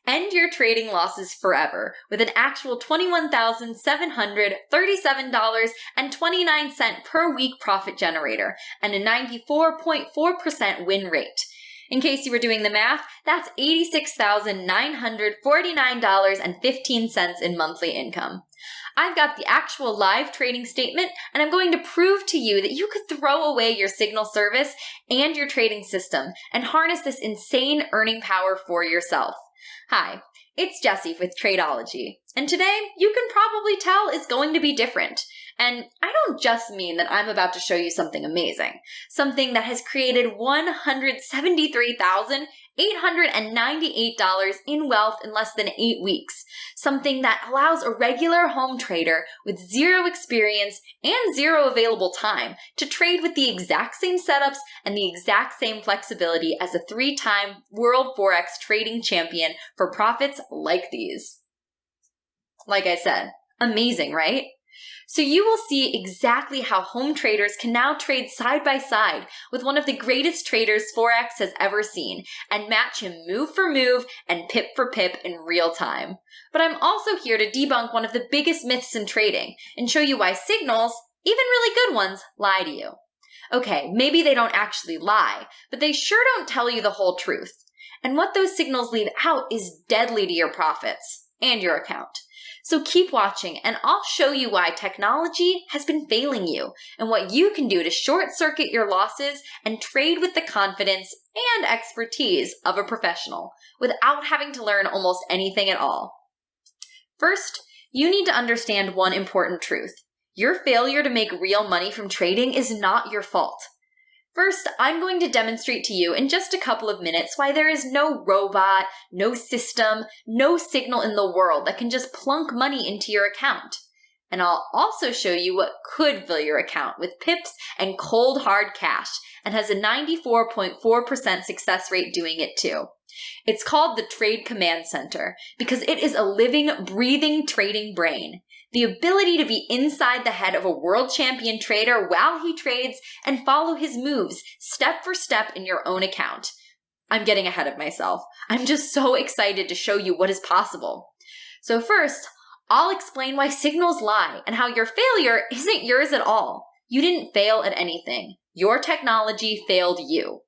End your trading losses forever with an actual $21,737.29 per week profit generator and a 94.4% win rate. In case you were doing the math, that's $86,949.15 in monthly income. I've got the actual live trading statement, and I'm going to prove to you that you could throw away your signal service and your trading system and harness this insane earning power for yourself. Hi, it's Jessie with Traceology, and today, you can probably tell, is going to be different. And I don't just mean that I'm about to show you something amazing, something that has created $173,898 in wealth in less than 8 weeks, something that allows a regular home trader with zero experience and zero available time to trade with the exact same setups and the exact same flexibility as a 3-time World Forex trading champion for profits like these. Like I said, amazing, right? So you will see exactly how home traders can now trade side by side with one of the greatest traders Forex has ever seen and match him move for move and pip for pip in real time. But I'm also here to debunk one of the biggest myths in trading and show you why signals, even really good ones, lie to you. Okay, maybe they don't actually lie, but they sure don't tell you the whole truth. And what those signals leave out is deadly to your profits and your account. So keep watching and I'll show you why technology has been failing you and what you can do to short-circuit your losses and trade with the confidence and expertise of a professional without having to learn almost anything at all. First, you need to understand one important truth. Your failure to make real money from trading is not your fault. First, I'm going to demonstrate to you in just a couple of minutes why there is no robot, no system, no signal in the world that can just plunk money into your account. And I'll also show you what could fill your account with pips and cold hard cash and has a 94.4% success rate doing it too. It's called the Trade Command Center because it is a living, breathing trading brain. The ability to be inside the head of a world champion trader while he trades and follow his moves step for step in your own account. I'm getting ahead of myself. I'm just so excited to show you what is possible. So first, I'll explain why signals lie and how your failure isn't yours at all. You didn't fail at anything. Your technology failed you.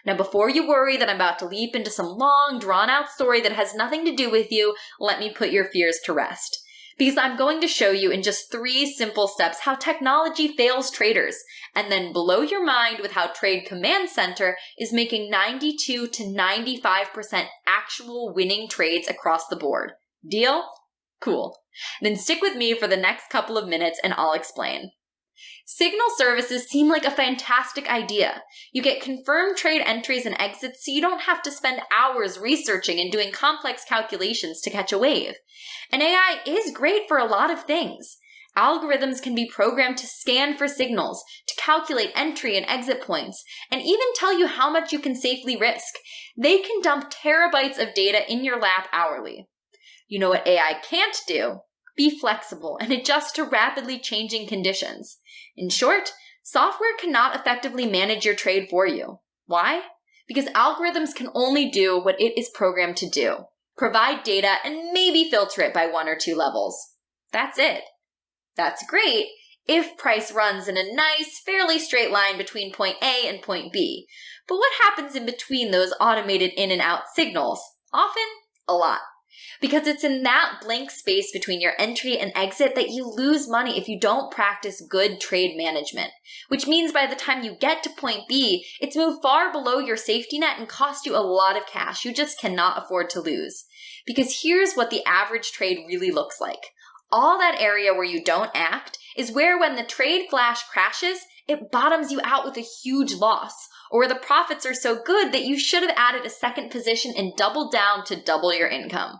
Now, before you worry that I'm about to leap into some long, drawn-out story that has nothing to do with you, let me put your fears to rest. Because I'm going to show you in just 3 simple steps how technology fails traders, and then blow your mind with how Trade Command Center is making 92 to 95% actual winning trades across the board. Deal? Cool. Then stick with me for the next couple of minutes and I'll explain. Signal services seem like a fantastic idea. You get confirmed trade entries and exits so you don't have to spend hours researching and doing complex calculations to catch a wave. And AI is great for a lot of things. Algorithms can be programmed to scan for signals, to calculate entry and exit points, and even tell you how much you can safely risk. They can dump terabytes of data in your lap hourly. You know what AI can't do? Be flexible and adjust to rapidly changing conditions. In short, software cannot effectively manage your trade for you. Why? Because algorithms can only do what it is programmed to do. Provide data and maybe filter it by 1 or 2 levels. That's it. That's great if price runs in a nice, fairly straight line between point A and point B. But what happens in between those automated in and out signals? Often, a lot. Because it's in that blank space between your entry and exit that you lose money if you don't practice good trade management. Which means by the time you get to point B, it's moved far below your safety net and cost you a lot of cash you just cannot afford to lose. Because here's what the average trade really looks like. All that area where you don't act is where when the trade flash crashes, it bottoms you out with a huge loss, or where the profits are so good that you should have added a second position and doubled down to double your income.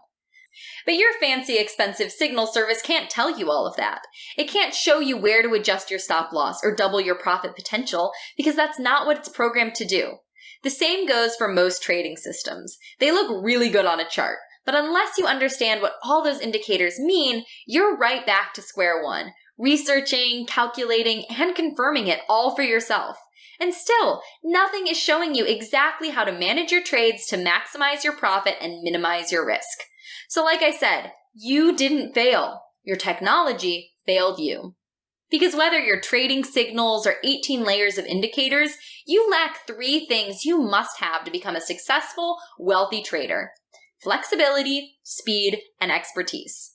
But your fancy, expensive signal service can't tell you all of that. It can't show you where to adjust your stop loss or double your profit potential because that's not what it's programmed to do. The same goes for most trading systems. They look really good on a chart, but unless you understand what all those indicators mean, you're right back to square one, researching, calculating, and confirming it all for yourself. And still, nothing is showing you exactly how to manage your trades to maximize your profit and minimize your risk. So like I said, you didn't fail. Your technology failed you. Because whether you're trading signals or 18 layers of indicators, you lack 3 things you must have to become a successful, wealthy trader: flexibility, speed, and expertise.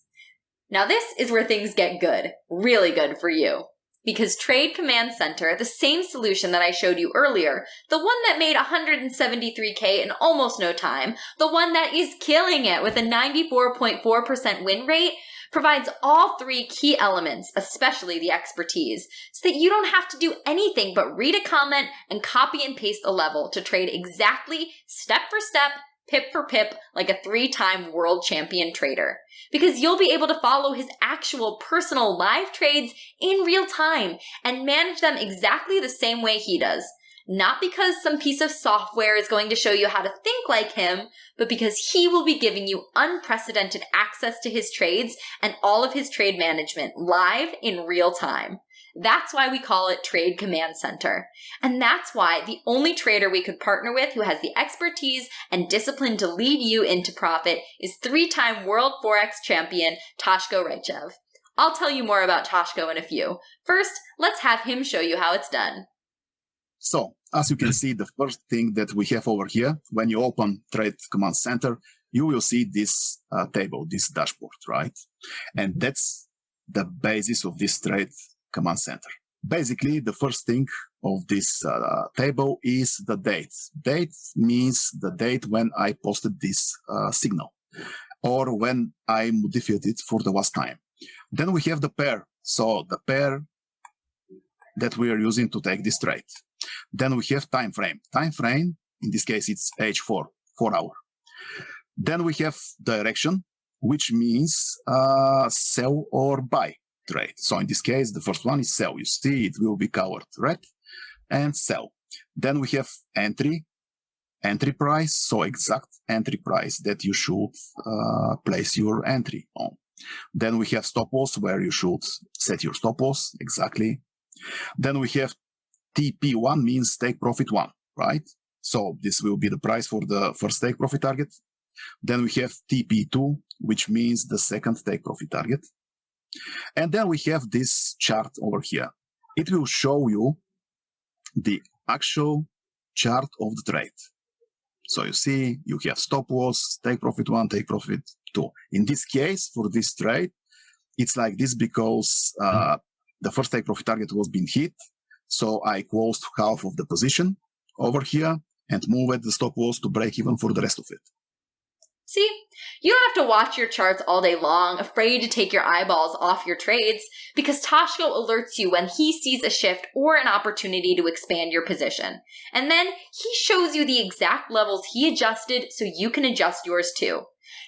Now this is where things get good, really good for you. Because Trade Command Center, the same solution that I showed you earlier, the one that made $173K in almost no time, the one that is killing it with a 94.4% win rate, provides all 3 key elements, especially the expertise, so that you don't have to do anything but read a comment and copy and paste a level to trade exactly, step for step, pip for pip, like a 3-time world champion trader. Because you'll be able to follow his actual personal live trades in real time and manage them exactly the same way he does. Not because some piece of software is going to show you how to think like him, but because he will be giving you unprecedented access to his trades and all of his trade management live in real time. That's why we call it Trade Command Center. And that's why the only trader we could partner with who has the expertise and discipline to lead you into profit is 3-time world Forex champion Toshko Raichev. I'll tell you more about Toshko in a few. First, let's have him show you how it's done. So, as you can see, the first thing that we have over here, when you open Trade Command Center, you will see this table, this dashboard, right? And that's the basis of this Trade Command Center. Basically, the first thing of this table is the date. Date means the date when I posted this signal or when I modified it for the last time. Then we have the pair. So the pair that we are using to take this trade. Then we have time frame. Time frame, in this case, it's H4, 4 hour. Then we have direction, which means sell or buy trade. So in this case, the first one is sell. You see, it will be colored red and sell. Then we have entry price. So exact entry price that you should place your entry on. Then we have stop loss, where you should set your stop loss exactly. Then we have TP1, means take profit 1, right? So this will be the price for the first take profit target. Then we have TP2, which means the second take profit target. And then we have this chart over here. It will show you the actual chart of the trade. So you see, you have stop loss, take profit 1, take profit 2. In this case, for this trade, it's like this because the first take profit target was being hit. So I closed half of the position over here and moved the stop loss to break even for the rest of it. See, you don't have to watch your charts all day long, afraid to take your eyeballs off your trades, because Toshko alerts you when he sees a shift or an opportunity to expand your position. And then he shows you the exact levels he adjusted so you can adjust yours too.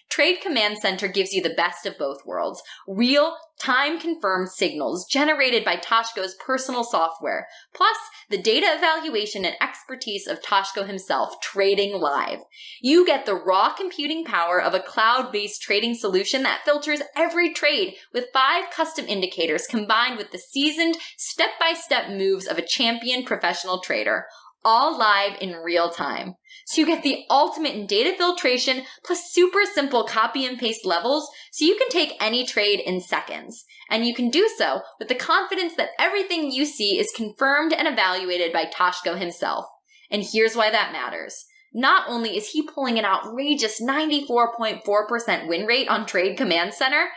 Trade Command Center gives you the best of both worlds, real, time-confirmed signals generated by Toshko's personal software, plus the data evaluation and expertise of Toshko himself trading live. You get the raw computing power of a cloud-based trading solution that filters every trade with 5 custom indicators combined with the seasoned, step-by-step moves of a champion professional trader, all live in real time. So you get the ultimate in data filtration plus super simple copy and paste levels so you can take any trade in seconds. And you can do so with the confidence that everything you see is confirmed and evaluated by Toshko himself. And here's why that matters. Not only is he pulling an outrageous 94.4% win rate on Trade Command Center,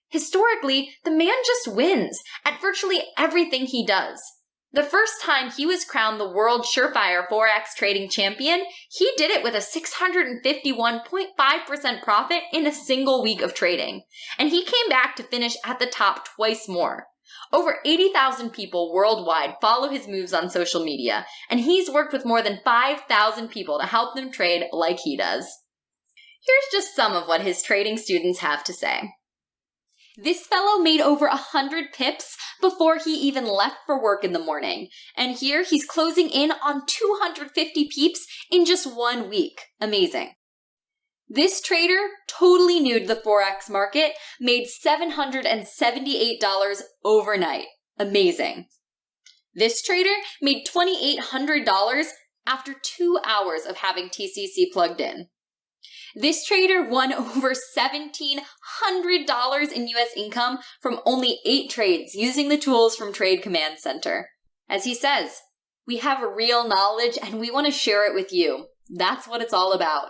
historically, the man just wins at virtually everything he does. The first time he was crowned the world surefire Forex trading champion, he did it with a 651.5% profit in a single week of trading. And he came back to finish at the top twice more. Over 80,000 people worldwide follow his moves on social media, and he's worked with more than 5,000 people to help them trade like he does. Here's just some of what his trading students have to say. This fellow made over 100 pips before he even left for work in the morning. And here he's closing in on 250 peeps in just 1 week. Amazing. This trader, totally new to the Forex market, made $778 overnight. Amazing. This trader made $2,800 after 2 hours of having TCC plugged in. This trader won over $1,700 in US income from only 8 trades using the tools from Trade Command Center. As he says, we have real knowledge and we want to share it with you. That's what it's all about.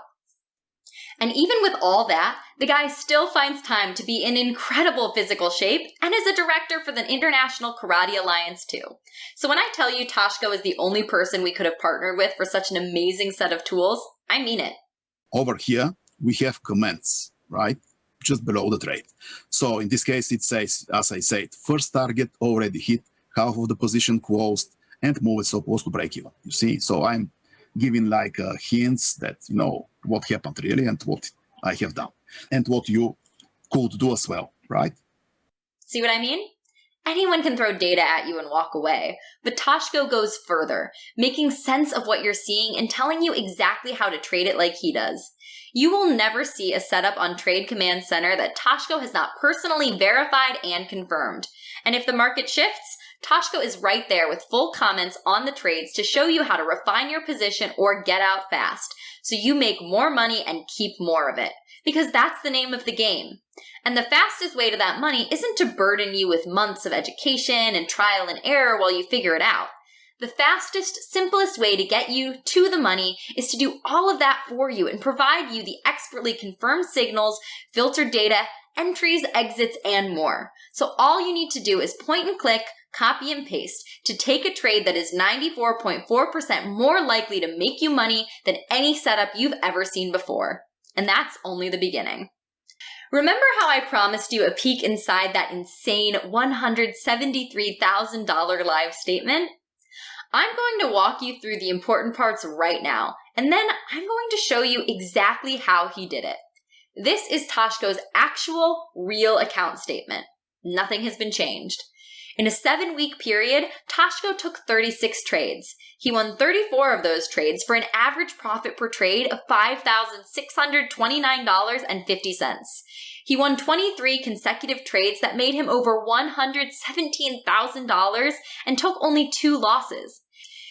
And even with all that, the guy still finds time to be in incredible physical shape and is a director for the International Karate Alliance too. So when I tell you Tashko is the only person we could have partnered with for such an amazing set of tools, I mean it. Over here, we have comments, right? Just below the trade. So in this case, it says, as I said, first target already hit, half of the position closed, and move is supposed to break even. You see? So I'm giving like hints that, what happened really and what I have done and what you could do as well, right? See what I mean? Anyone can throw data at you and walk away, but Tashko goes further, making sense of what you're seeing and telling you exactly how to trade it like he does. You will never see a setup on Trade Command Center that Tashko has not personally verified and confirmed. And if the market shifts, Tashko is right there with full comments on the trades to show you how to refine your position or get out fast, so you make more money and keep more of it. Because that's the name of the game. And the fastest way to that money isn't to burden you with months of education and trial and error while you figure it out. The fastest, simplest way to get you to the money is to do all of that for you and provide you the expertly confirmed signals, filtered data, entries, exits, and more. So all you need to do is point and click, copy and paste to take a trade that is 94.4% more likely to make you money than any setup you've ever seen before. And that's only the beginning. Remember how I promised you a peek inside that insane $173,000 live statement? I'm going to walk you through the important parts right now, and then I'm going to show you exactly how he did it. This is Tashko's actual real account statement. Nothing has been changed. In a 7-week period, Tashko took 36 trades. He won 34 of those trades for an average profit per trade of $5,629.50. He won 23 consecutive trades that made him over $117,000 and took only 2 losses.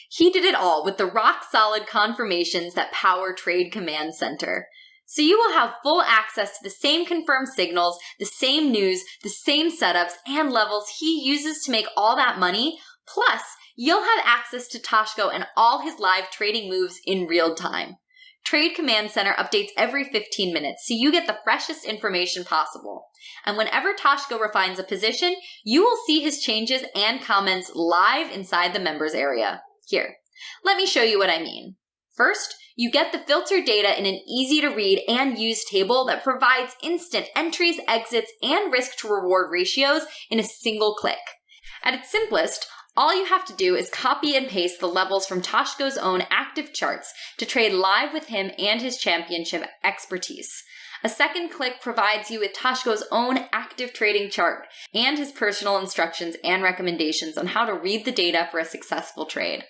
He did it all with the rock-solid confirmations that power Trade Command Center. So you will have full access to the same confirmed signals, the same news, the same setups, and levels he uses to make all that money. Plus, you'll have access to Tashko and all his live trading moves in real time. Trade Command Center updates every 15 minutes, so you get the freshest information possible. And whenever Tashko refines a position, you will see his changes and comments live inside the members area. Here, let me show you what I mean. First, you get the filtered data in an easy-to-read and use table that provides instant entries, exits, and risk-to-reward ratios in a single click. At its simplest, all you have to do is copy and paste the levels from Tashko's own active charts to trade live with him and his championship expertise. A second click provides you with Tashko's own active trading chart and his personal instructions and recommendations on how to read the data for a successful trade.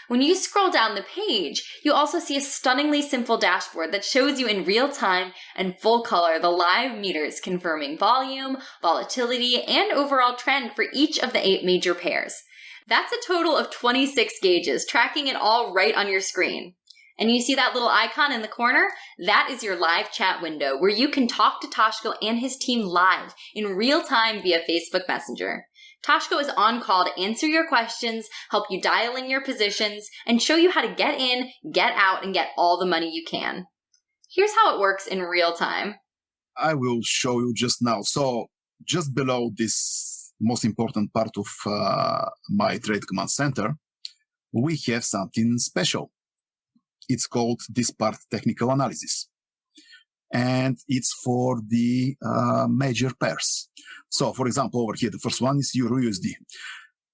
When you scroll down the page, you also see a stunningly simple dashboard that shows you in real time and full color the live meters confirming volume, volatility, and overall trend for each of the 8 major pairs. That's a total of 26 gauges, tracking it all right on your screen. And you see that little icon in the corner? That is your live chat window where you can talk to Tashko and his team live in real time via Facebook Messenger. Tashko is on call to answer your questions, help you dial in your positions, and show you how to get in, get out, and get all the money you can. Here's how it works in real time. I will show you just now. So just below this most important part of my Trade Command Center, we have something special. It's called this part technical analysis. And it's for the major pairs. So, for example, over here, the first one is Euro-USD.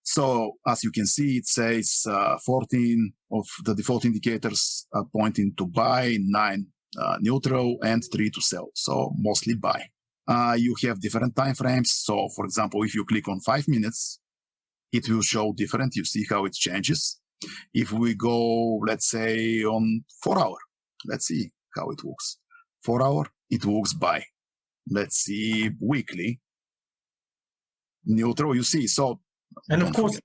So, as you can see, it says 14 of the default indicators are pointing to buy, 9 neutral, and 3 to sell. So, mostly buy. You have different time frames. So, for example, if you click on 5 minutes, it will show different. You see how it changes. If we go, let's say, on 4 hour, let's see how it works. 4 hour, it works by. Let's see, weekly. Neutral, you see. So And of course,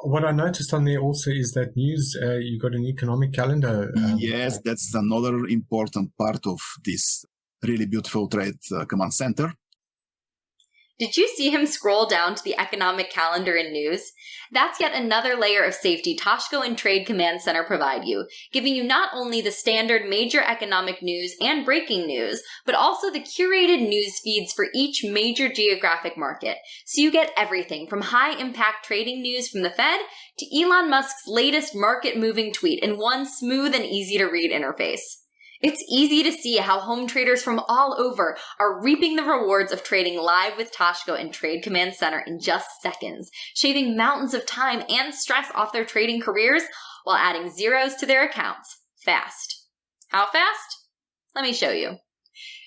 what I noticed on there also is that news, you got an economic calendar. Yes, that's another important part of this really beautiful trade command center. Did you see him scroll down to the economic calendar in news? That's yet another layer of safety Toshko and Trade Command Center provide you, giving you not only the standard major economic news and breaking news, but also the curated news feeds for each major geographic market. So you get everything from high-impact trading news from the Fed to Elon Musk's latest market-moving tweet in one smooth and easy-to-read interface. It's easy to see how home traders from all over are reaping the rewards of trading live with Toshko and Trade Command Center in just seconds, shaving mountains of time and stress off their trading careers while adding zeros to their accounts fast. How fast? Let me show you.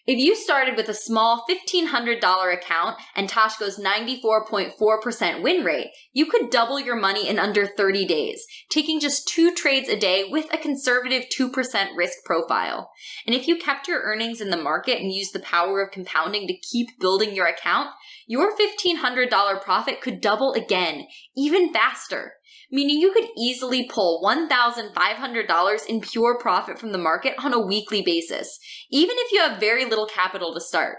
If you started with a small $1,500 account and Toshko's 94.4% win rate, you could double your money in under 30 days, taking just 2 trades a day with a conservative 2% risk profile. And if you kept your earnings in the market and used the power of compounding to keep building your account, your $1,500 profit could double again, even faster. Meaning you could easily pull $1,500 in pure profit from the market on a weekly basis, even if you have very little capital to start.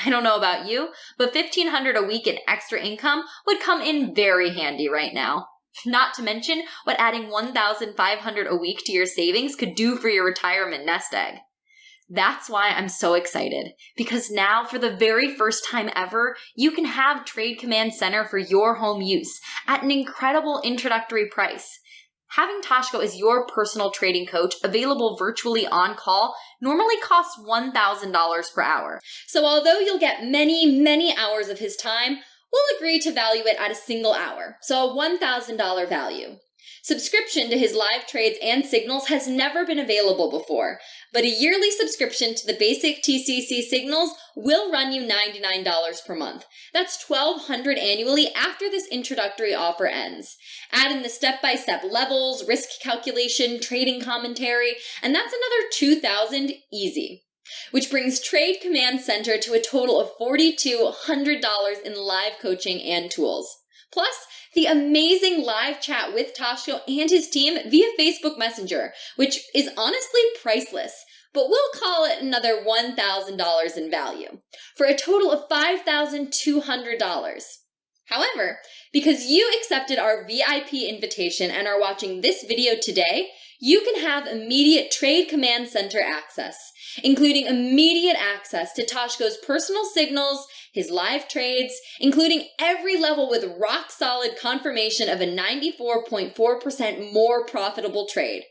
I don't know about you, but $1,500 a week in extra income would come in very handy right now. Not to mention what adding $1,500 a week to your savings could do for your retirement nest egg. That's why I'm so excited, because now for the very first time ever, you can have Trade Command Center for your home use at an incredible introductory price. Having Toshko as your personal trading coach available virtually on call normally costs $1,000 per hour. So although you'll get many hours of his time, we'll agree to value it at a single hour, so a $1,000 value. Subscription to his live trades and signals has never been available before, but a yearly subscription to the basic TCC signals will run you $99 per month. That's $1,200 annually after this introductory offer ends. Add in the step-by-step levels, risk calculation, trading commentary, and that's another $2,000 easy. Which brings Trade Command Center to a total of $4,200 in live coaching and tools. Plus, the amazing live chat with Toshko and his team via Facebook Messenger, which is honestly priceless, but we'll call it another $1,000 in value, for a total of $5,200. However, because you accepted our VIP invitation and are watching this video today, you can have immediate Trade Command Center access, including immediate access to Toshko's personal signals, his live trades, including every level with rock-solid confirmation of a 94.4% more profitable trade.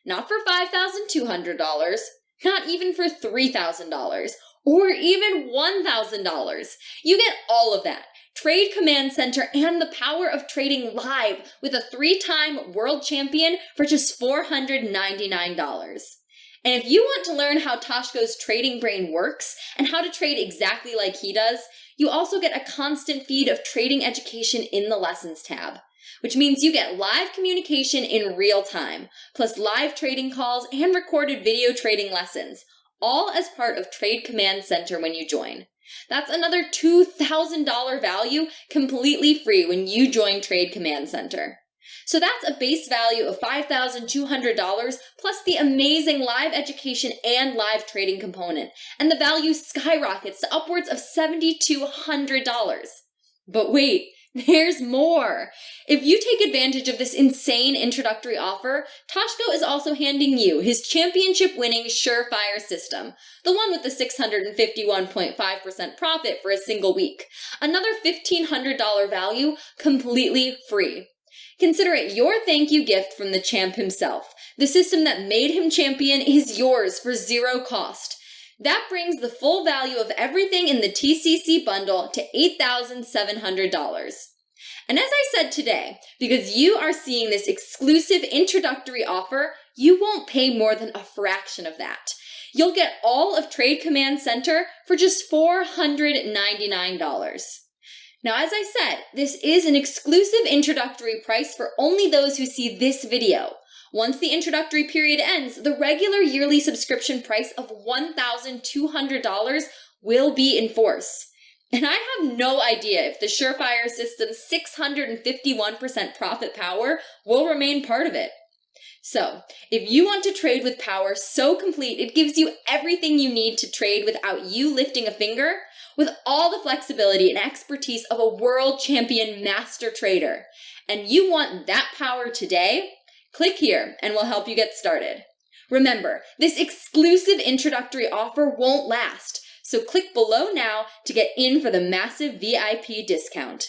Not for $5,200, not even for $3,000, or even $1,000. You get all of that. Trade Command Center and the power of trading live with a 3-time world champion for just $499. And if you want to learn how Toshko's trading brain works and how to trade exactly like he does, you also get a constant feed of trading education in the Lessons tab, which means you get live communication in real time, plus live trading calls and recorded video trading lessons, all as part of Trade Command Center when you join. That's another $2,000 value completely free when you join Trade Command Center. So that's a base value of $5,200 plus the amazing live education and live trading component, and the value skyrockets to upwards of $7,200. But wait, there's more! If you take advantage of this insane introductory offer, Toshko is also handing you his championship-winning Surefire system, the one with the 651.5% profit for a single week. Another $1,500 value completely free. Consider it your thank you gift from the champ himself. The system that made him champion is yours for zero cost. That brings the full value of everything in the TCC bundle to $8,700. And as I said today, because you are seeing this exclusive introductory offer, you won't pay more than a fraction of that. You'll get all of Trade Command Center for just $499. Now, as I said, this is an exclusive introductory price for only those who see this video. Once the introductory period ends, the regular yearly subscription price of $1,200 will be in force. And I have no idea if the Surefire system's 651% profit power will remain part of it. So, if you want to trade with power so complete it gives you everything you need to trade without you lifting a finger, with all the flexibility and expertise of a world champion master trader, and you want that power today, click here and we'll help you get started. Remember, this exclusive introductory offer won't last, so click below now to get in for the massive VIP discount.